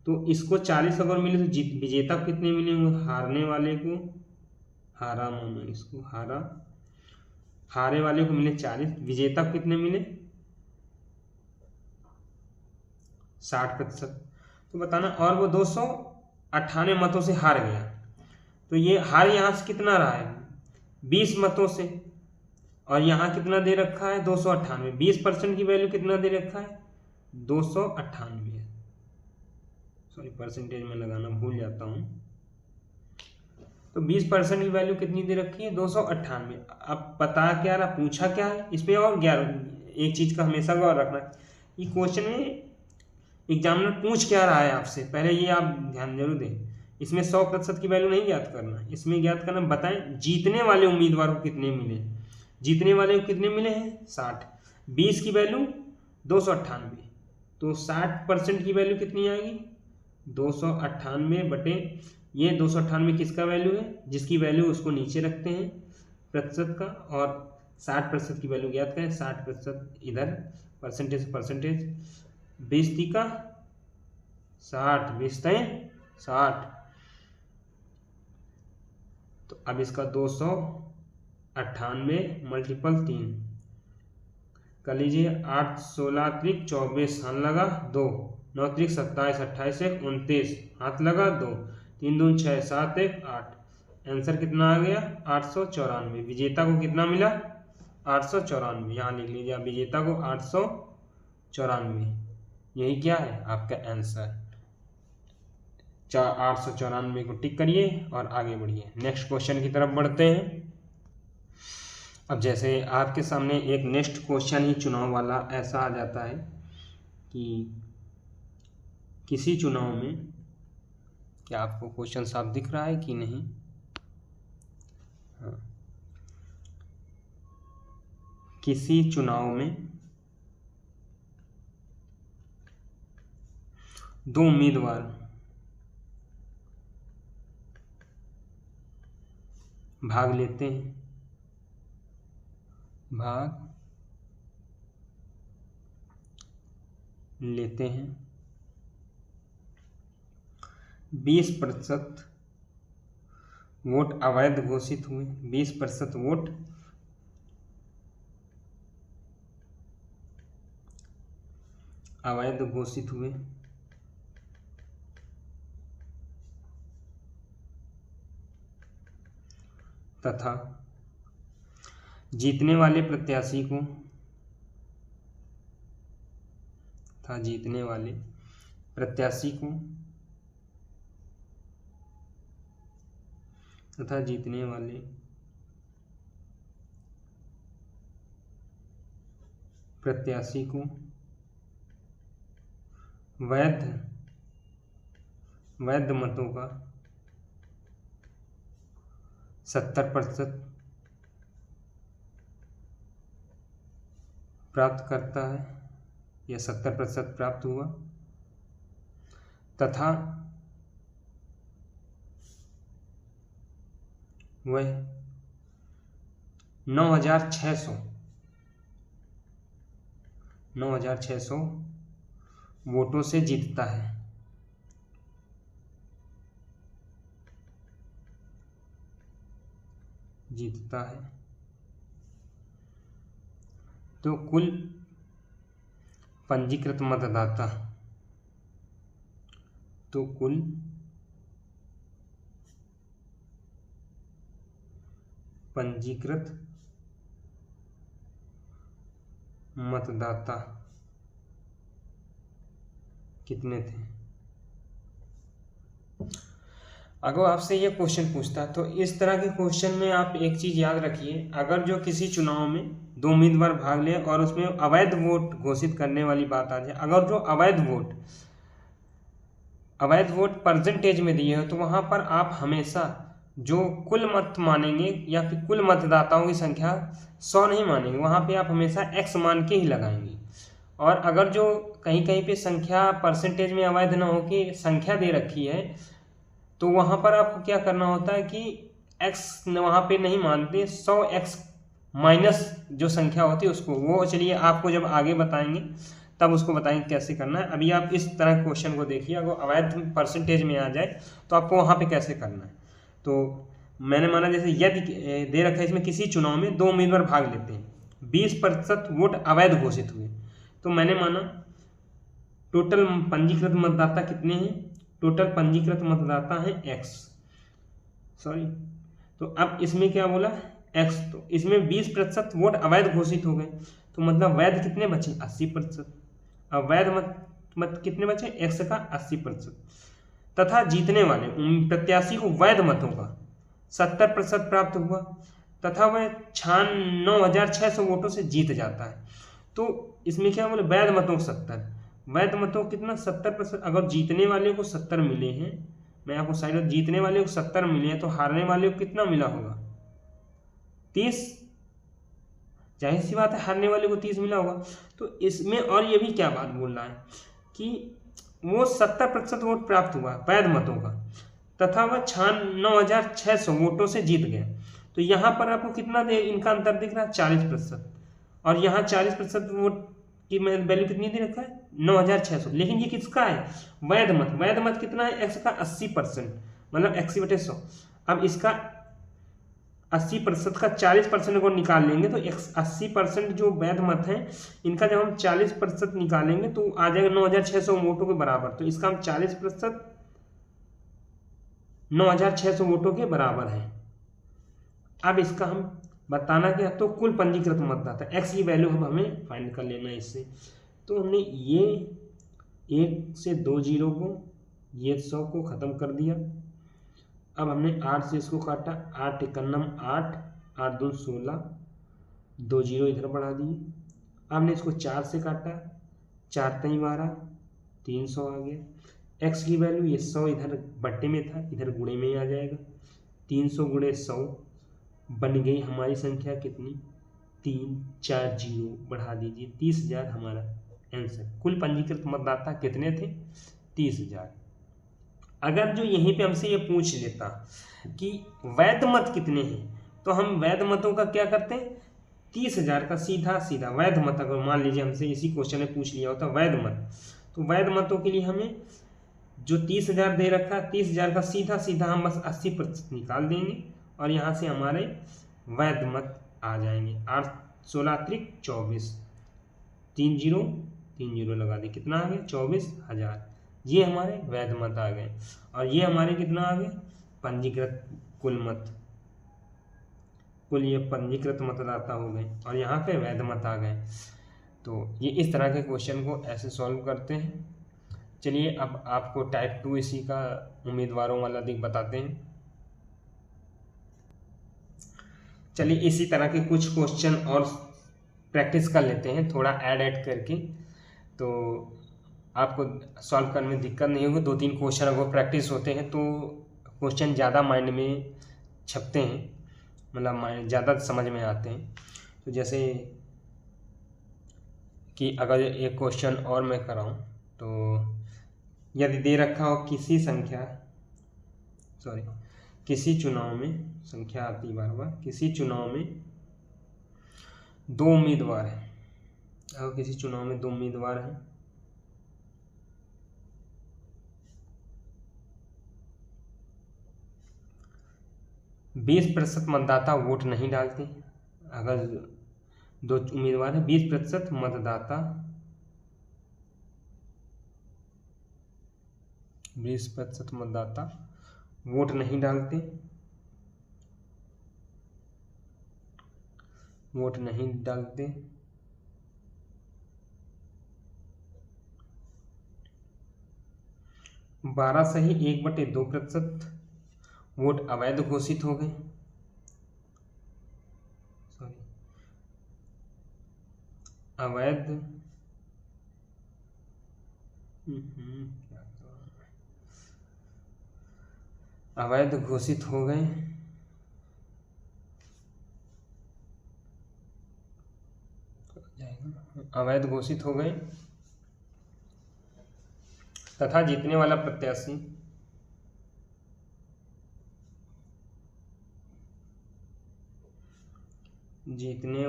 तो इसको 40 अगर मिले तो विजेता को कितने मिले, हारने वाले को हारा मानो, इसको हारा, हारे वाले को मिले 40, विजेता को कितने मिले 60%। तो बताना, और वो 298 मतों से हार गया, तो ये हार यहाँ से कितना रहा है, 20 मतों से, और यहाँ कितना दे रखा है 298, 20% की वैल्यू कितना दे रखा है 298, सॉरी परसेंटेज में लगाना भूल जाता हूँ। तो 20% की वैल्यू कितनी दे रखी है 298। अब पता क्या रहा, पूछा क्या है इस पे, और 11 एक चीज का हमेशा गौर रखना, ये क्वेश्चन में एग्जामिनर पूछ क्या रहा है आपसे, पहले ये आप ध्यान जरूर दें। इसमें 100% की वैल्यू नहीं ज्ञात करना, इसमें ज्ञात करना, बताएं जीतने वाले उम्मीदवार को कितने मिले, जीतने वाले को कितने मिले हैं 60, 20 की वैल्यू 298, तो 60% की वैल्यू कितनी आएगी 298 बटे, ये 298 किसका वैल्यू है, जिसकी वैल्यू उसको नीचे रखते हैं प्रतिशत का, और 60% की वैल्यू ज्ञात करें, 60% इधर परसेंटेज 20 का 60, 20 60। तो अब इसका 298 मल्टीपल 3 कर लीजिए, 8 16 त्रिक 24 हाथ लगा 2, 9 त्रिक 27, 28 1 29 हाथ लगा 2, 3 दून 6 7 1 8, आंसर कितना आ गया 894। विजेता को कितना मिला 894, यहाँ लिख लीजिए विजेता को 894, यही क्या है आपका आंसर। 894 को टिक करिए और आगे बढ़िए, नेक्स्ट क्वेश्चन की तरफ बढ़ते हैं। अब जैसे आपके सामने एक नेक्स्ट क्वेश्चन ही चुनाव वाला ऐसा आ जाता है कि किसी चुनाव में, क्या आपको क्वेश्चन साफ दिख रहा है कि नहीं, हाँ, किसी चुनाव में 2 उम्मीदवार भाग लेते हैं, 20% वोट अवैध घोषित हुए, 20% वोट अवैध घोषित हुए, तथा जीतने वाले प्रत्याशी को वैध मतों का 70% प्राप्त करता है, या 70% प्राप्त हुआ, तथा वह 9,600 वोटों से जीतता है। तो कुल पंजीकृत मतदाता, कितने थे? अगर आपसे ये क्वेश्चन पूछता तो इस तरह के क्वेश्चन में आप एक चीज याद रखिए, अगर जो किसी चुनाव में 2 उम्मीदवार भाग ले और उसमें अवैध वोट घोषित करने वाली बात आ जाए, अगर जो अवैध वोट परसेंटेज में दिए हो तो वहां पर आप हमेशा जो कुल मत मानेंगे या फिर कुल मतदाताओं की संख्या 100 नहीं मानेंगे, वहां पे आप हमेशा x मान के ही लगाएंगे। और अगर जो कहीं कहीं पे संख्या परसेंटेज में अवैध ना हो के संख्या दे रखी है तो वहां पर आपको क्या करना होता है कि x वहां पे नहीं मानते, 100x माइनस जो संख्या होती है उसको, वो चलिए आपको जब आगे बताएंगे तब उसको बताएंगे कैसे करना है। अभी आप इस तरह क्वेश्चन को देखिए, अगर अवैध परसेंटेज में आ जाए तो आपको वहां पे कैसे करना है। तो मैंने माना जैसे यदि दे रखा है इसमें किसी चुनाव में 2 उम्मीदवार भाग लेते हैं, 20% वोट अवैध घोषित हुए, तो मैंने माना टोटल पंजीकृत मतदाता कितने हैं, टोटल पंजीकृत मतदाता है तो अब इसमें क्या बोला x, तो इसमें 20% वोट अवैध घोषित हो गए, तो मतलब वैध कितने बचे 80%, अवैध मत कितने बचे x का 80%, तथा जीतने वाले प्रत्याशी को वैध मतों का 70% प्राप्त हुआ तथा वह 9,600 वोटों से जीत जाता है। तो इसमें क्या बोले वैध मतों 70, वैध मतों कितना 70%, अगर जीतने वाले को 70 मिले हैं, मैं आपको साइड, जीतने वाले को 70 मिले हैं तो हारने वाले को कितना मिला होगा 30, जाहिर सी बात है हारने वाले को 30 मिला होगा। तो इसमें और ये भी क्या बात बोल रहा है कि वो 70% वोट प्राप्त हुआ वैध मतों का तथा वह 9,600 वोटों से जीत गया। तो यहाँ पर आपको कितना दे इनका अंतर दिख रहा है 40%, और यहाँ 40% वोट की वैल्यू कितनी दे रखा है 9,600, लेकिन ये किसका है वैध मत, वैध मत कितना है x का 80%, मतलब 80/100। अब इसका 80% का 40% को निकाल लेंगे तो 80% जो वैध मत है इनका जब हम 40% निकालेंगे तो आ जाएगा 9,600 वोटों के बराबर। तो इसका हम 40% 9,600 वोटों के बराबर है। अब इसका हम बताना क्या, तो कुल पंजीकृत मतदाता x की वैल्यू हम हमें फाइंड कर लेना है इससे। तो हमने ये 1 से 2 जीरो को, ये 100 को ख़त्म कर दिया। अब हमने 8 से इसको काटा, 8 एकन्नम 8, 8 दूनी 16, 2 जीरो इधर बढ़ा दिए। अब हमने इसको 4 से काटा, 4 3 12, 300 आ गया। x की वैल्यू ये 100 इधर बट्टे में था, इधर गुणे में ही आ जाएगा, 300 गुणे 100 बन गई हमारी संख्या कितनी 3, 4 जीरो बढ़ा दीजिए, 30,000 हमारा आंसर। कुल पंजीकृत मतदाता कितने थे 30,000। अगर जो यहीं पे हमसे ये पूछ लेता कि वैध मत कितने हैं तो हम वैध मतों का क्या करते हैं 30,000 का सीधा सीधा वैध मत, अगर मान लीजिए हमसे इसी क्वेश्चन में पूछ लिया होता वैध मत, तो वैध मतों के लिए हमें जो 30,000 दे रखा है 30,000 का सीधा सीधा हम बस 80% निकाल देंगे और यहाँ से हमारे वैध मत आ जाएंगे। 8 16 त्रिक 24, 3 जीरो लगा दी, कितना आ गया 24,000। ये हमारे वैध मत आ गए और ये हमारे कितना आ गए पंजीकृत कुल मत, कुल ये पंजीकृत मतदाता हो गए और यहाँ पे वैध मत आ गए। तो ये इस तरह के क्वेश्चन को ऐसे सॉल्व करते हैं। चलिए अब आपको टाइप 2 इसी का उम्मीदवारों वाला दिख बताते हैं। चलिए इसी तरह के कुछ क्वेश्चन और प्रैक्टिस कर लेते हैं थोड़ा ऐड करके, तो आपको सॉल्व करने में दिक्कत नहीं होगी। 2-3 क्वेश्चन अगर प्रैक्टिस होते हैं तो क्वेश्चन ज़्यादा माइंड में छपते हैं, मतलब ज़्यादा समझ में आते हैं। तो जैसे कि अगर एक क्वेश्चन और मैं कराऊँ तो यदि दे रखा हो किसी संख्या किसी चुनाव में, संख्या आती बार बार, किसी चुनाव में 2 उम्मीदवार हैं, अगर किसी चुनाव में 2 उम्मीदवार हैं, %20 मतदाता वोट नहीं डालते। अगर 2 उम्मीदवार हैं, 20% मतदाता 20% मतदाता वोट नहीं डालते, वोट नहीं डालते, 12 सही 1/2% वोट अवैध घोषित हो गए, अवैध अवैध घोषित हो गए, अवैध घोषित हो गए तथा जीतने वाला प्रत्याशी जीतने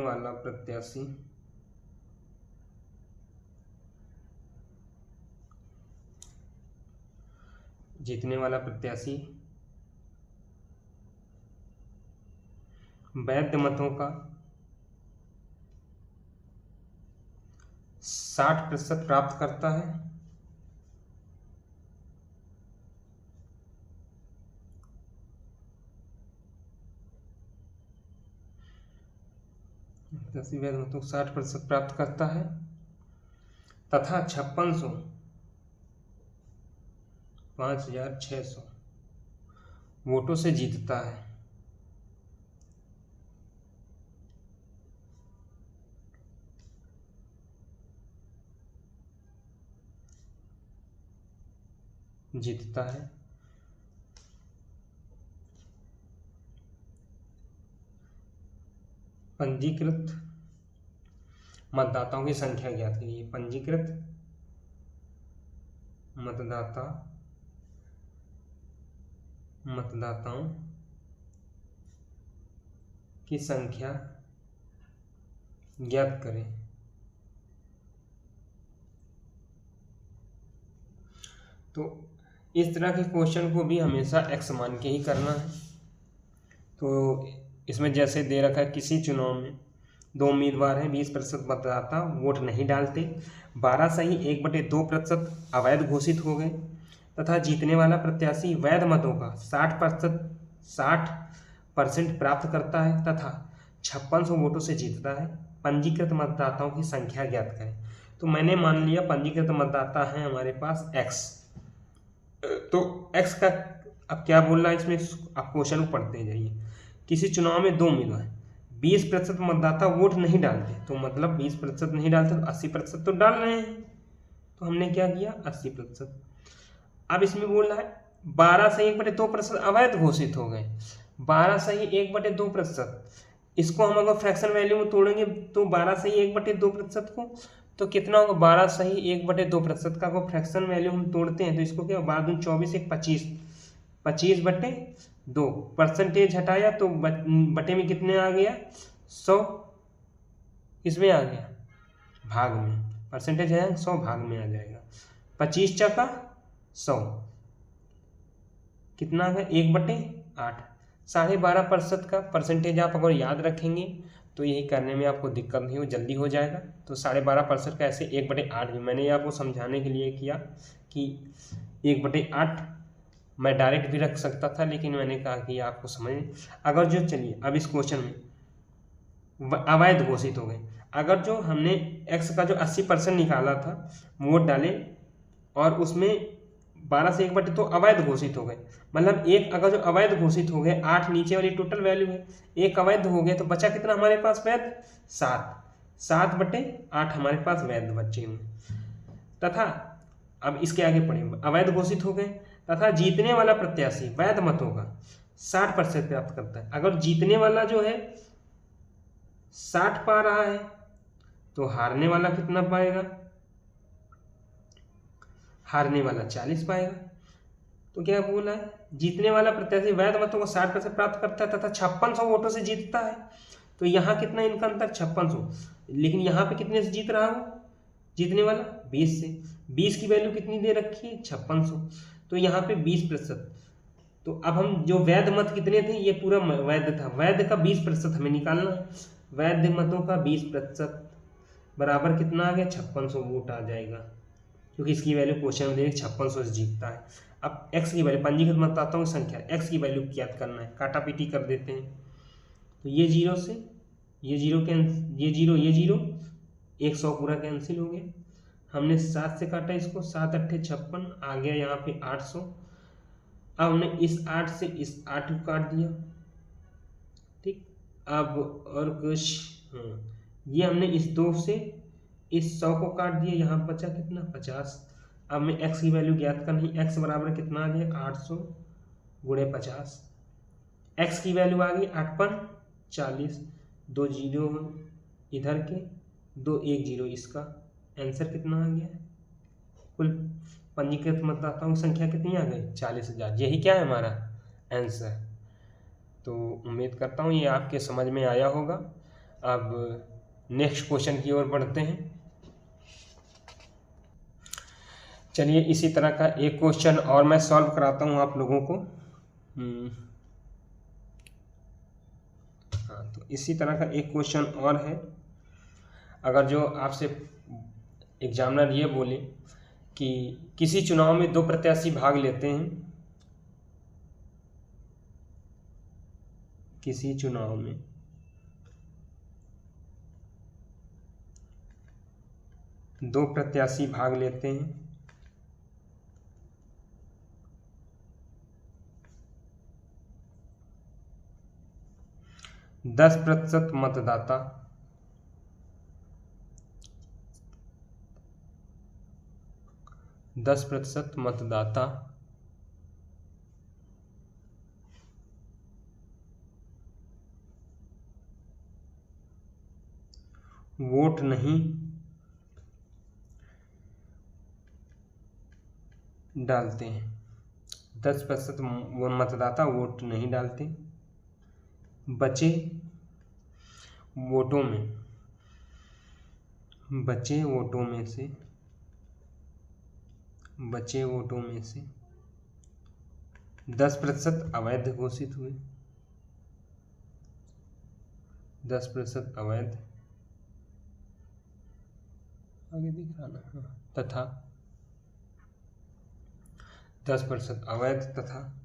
वाला प्रत्याशी वैध मतों का 60% प्राप्त करता है, वैध मतों को 60% प्राप्त करता है तथा 5600 वोटों से जीतता है। पंजीकृत मतदाताओं की संख्या ज्ञात कीजिए। पंजीकृत मतदाताओं की संख्या ज्ञात करें। तो इस तरह के क्वेश्चन को भी हमेशा x मान के ही करना है। तो इसमें जैसे दे रखा है, किसी चुनाव में 2 उम्मीदवार हैं, 20% मतदाता वोट नहीं डालते, 12 सही 1/2% अवैध घोषित हो गए तथा जीतने वाला प्रत्याशी वैध मतों का 60% प्राप्त करता है तथा 5600 वोटों से जीतता है। पंजीकृत मतदाताओं की संख्या ज्ञात करें। तो मैंने मान लिया पंजीकृत मतदाता है हमारे पास x, तो x का अब क्या बोल रहा है इसमें, आप क्वेश्चन को पढ़ते जाइए। किसी चुनाव में 2 उम्मीदवार, 20% मतदाता वोट नहीं डालते, तो मतलब 20% नहीं डालते तो 80% तो डाल रहे हैं, तो हमने क्या किया 80%। अब इसमें बोल रहा है 12 सही 1/2% अवैध घोषित हो गए। 12 सही 1/2%, इसको हम अगर फ्रैक्शन वैल्यू में तोड़ेंगे तो 12 सही 1/2% को तो कितना होगा, 12 सही 1/2% का अगर फ्रैक्शन वैल्यू हम तोड़ते हैं तो इसको क्या 12 24 1 25, 25/2 परसेंटेज हटाया तो बटे में कितने आ गया 100, किसमें आ गया भाग में, परसेंटेज है 100 भाग में आ जाएगा। 25 चौका 100 कितना आ गया 1/8, 12.5% का परसेंटेज आप अगर याद रखेंगे तो यही करने में आपको दिक्कत नहीं हो, जल्दी हो जाएगा। तो 12.5% का ऐसे 1/8 भी मैंने आपको समझाने के लिए किया कि 1/8 मैं डायरेक्ट भी रख सकता था, लेकिन मैंने कहा कि आपको समझ अगर जो चलिए अब इस क्वेश्चन में अवैध घोषित हो गए। अगर जो हमने x का जो 80% निकाला था वोट डाले और उसमें 12 से 1/2 तो अवैध घोषित हो गए, मतलब एक अगर जो अवैध घोषित हो गए, 8 नीचे वाली टोटल वैल्यू है, एक अवैध हो गए तो बचा कितना हमारे पास वैध 7/8 हमारे पास वैध बचे हुए तथा अब इसके आगे पढ़ेंगे। अवैध घोषित हो गए तथा जीतने वाला प्रत्याशी वैध मतों का 60% प्राप्त करता है। अगर जीतने वाला जो है 60 पा रहा है तो हारने वाला कितना पाएगा, हारने वाला 40 पाएगा। तो क्या बोला है, जीतने वाला प्रत्याशी वैध मतों को 60% प्राप्त करता है तथा 5600 वोटों से जीतता है। तो यहाँ कितना इनका अंतर, 5600, लेकिन यहाँ पे कितने से जीत रहा है वो जीतने वाला, 20 से। 20 की वैल्यू कितनी दे रखी है, 5600, तो यहाँ पे 20%। तो अब हम जो वैध मत कितने थे, ये पूरा वैध था, वैध का 20% हमें निकालना है। वैध मतों का 20% बराबर कितना आ गया, 5600 वोट आ जाएगा, क्योंकि इसकी वैल्यू क्वेश्चन में 5600 से जीतता है। अब x की वैल्यू, पंजीकृत मतदाताओं की संख्या, x की वैल्यू ज्ञात करना है, काटा पीटी कर देते हैं। तो ये जीरो से ये जीरो ये जीरो 100 पूरा कैंसिल हो गया। हमने 7 से काटा इसको, 7 अट्ठे 56 आ गया यहाँ पे 800। अब हमने इस 8 से इस 8 को काट दिया, ठीक। अब और कुछ, ये हमने इस 2 से इस 100 को काट दिया, यहाँ बचा कितना, 50। अब मैं x की वैल्यू ज्ञात करनी, x बराबर कितना आ गया, 800 गुणे 50। x की वैल्यू आ गई 8 पर 40, 2 जीरो इधर के, 2 1 जीरो इसका, आंसर कितना आ गया, कुल पंजीकृत मतदाताओं की संख्या कितनी आ गई, 40,000। यही क्या है हमारा आंसर। तो उम्मीद करता हूँ ये आपके समझ में आया होगा। अब नेक्स्ट क्वेश्चन की ओर बढ़ते हैं। चलिए इसी तरह का एक क्वेश्चन और मैं सॉल्व कराता हूँ आप लोगों को। हाँ, तो इसी तरह का एक क्वेश्चन और है। अगर जो आपसे एग्जामिनर ये बोले कि किसी चुनाव में 2 प्रत्याशी भाग लेते हैं, किसी चुनाव में 2 प्रत्याशी भाग लेते हैं, दस प्रतिशत मतदाता वोट नहीं डालते हैं, 10% मतदाता वोट नहीं डालते। बचे वोटों में से 10% अवैध घोषित हुए, 10% अवैध, आगे दिख रहा ना, तथा 10% अवैध तथा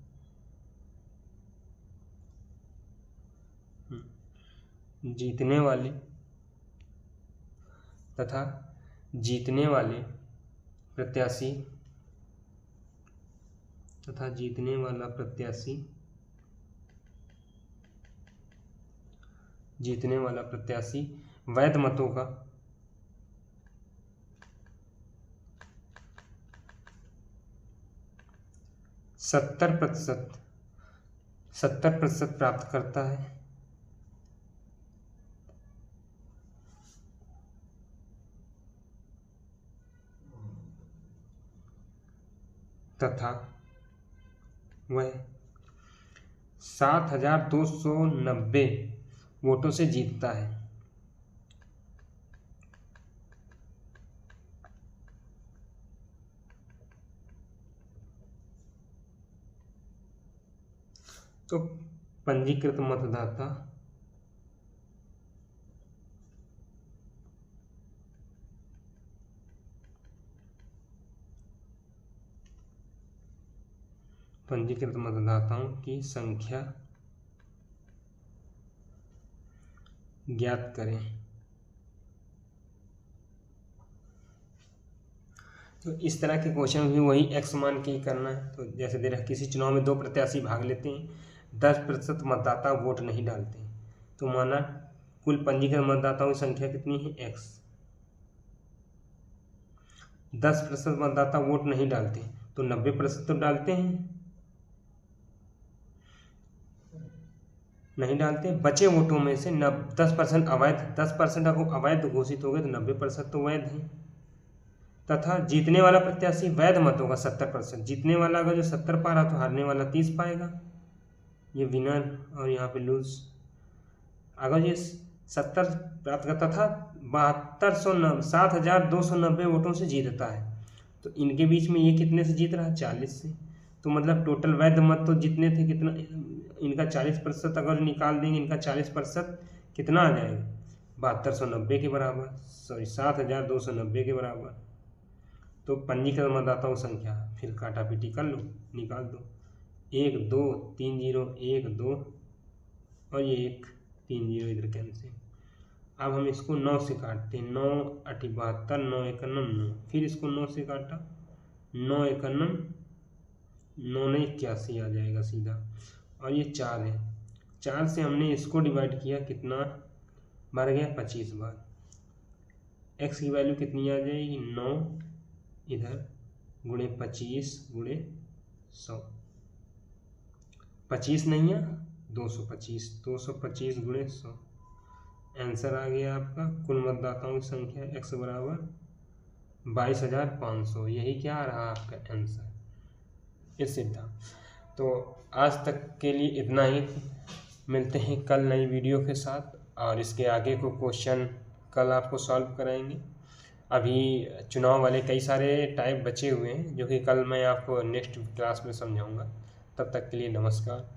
जीतने वाले प्रत्याशी वैध मतों का 70% प्राप्त करता है, तथा वह 7,290 वोटों से जीतता है। तो पंजीकृत मतदाता पंजीकृत मतदाताओं की संख्या ज्ञात करें। तो इस तरह के क्वेश्चन भी वही x मान के ही करना है। तो जैसे दे रहा है किसी चुनाव में 2 प्रत्याशी भाग लेते हैं, 10% मतदाता वोट नहीं डालते, तो माना कुल पंजीकृत मतदाताओं की संख्या कितनी है, x। 10% मतदाता वोट नहीं डालते, तो 90% तो डालते हैं, नहीं डालते। बचे वोटों में से 10% अवैध, 10% अगर अवैध घोषित हो गए तो 90% तो वैध हैं। तथा जीतने वाला प्रत्याशी वैध मतों का 70%। जीतने वाला अगर जो 70 पा रहा तो हारने वाला 30 पाएगा, ये विनर और यहाँ पे लूज। अगर ये 70 प्राप्त करता था 7,290 वोटों से जीतता है, तो इनके बीच में ये कितने से जीत रहा है? 40 से। तो मतलब टोटल वैध मत तो जितने थे कितना, इनका 40% अगर निकाल देंगे, इनका 40% कितना आ जाएगा? 7290 के बराबर, सॉरी 7290 के बराबर। तो पंजीकृत मतदाताओं की संख्या, फिर काटा पीटी कर लो, निकाल दो। 1 2 3 0 1 2 और ये 1 3 0 इधर कैंसिल। अब हम इसको 9 से काटते हैं। 9 8 72, 9 1 9, फिर इसको 9 से काटा, 9 1 9, 9 नहीं 81 आ जाएगा सीधा। और ये 4 है, 4 से हमने इसको डिवाइड किया, कितना बार गया? 25 बार। x की वैल्यू कितनी आ जाएगी? 9 इधर गुणे 25 गुणे 100, 25 नहीं है 225, 225 गुणे 100। आंसर आ गया आपका कुल मतदाताओं की संख्या x बराबर 22,500। यही क्या आ रहा आपका आंसर इस सिद्धांत। तो आज तक के लिए इतना ही, मिलते हैं कल नई वीडियो के साथ, और इसके आगे को क्वेश्चन कल आपको सॉल्व कराएंगे। अभी चुनाव वाले कई सारे टाइप बचे हुए हैं जो कि कल मैं आपको नेक्स्ट क्लास में समझाऊंगा। तब तक के लिए नमस्कार।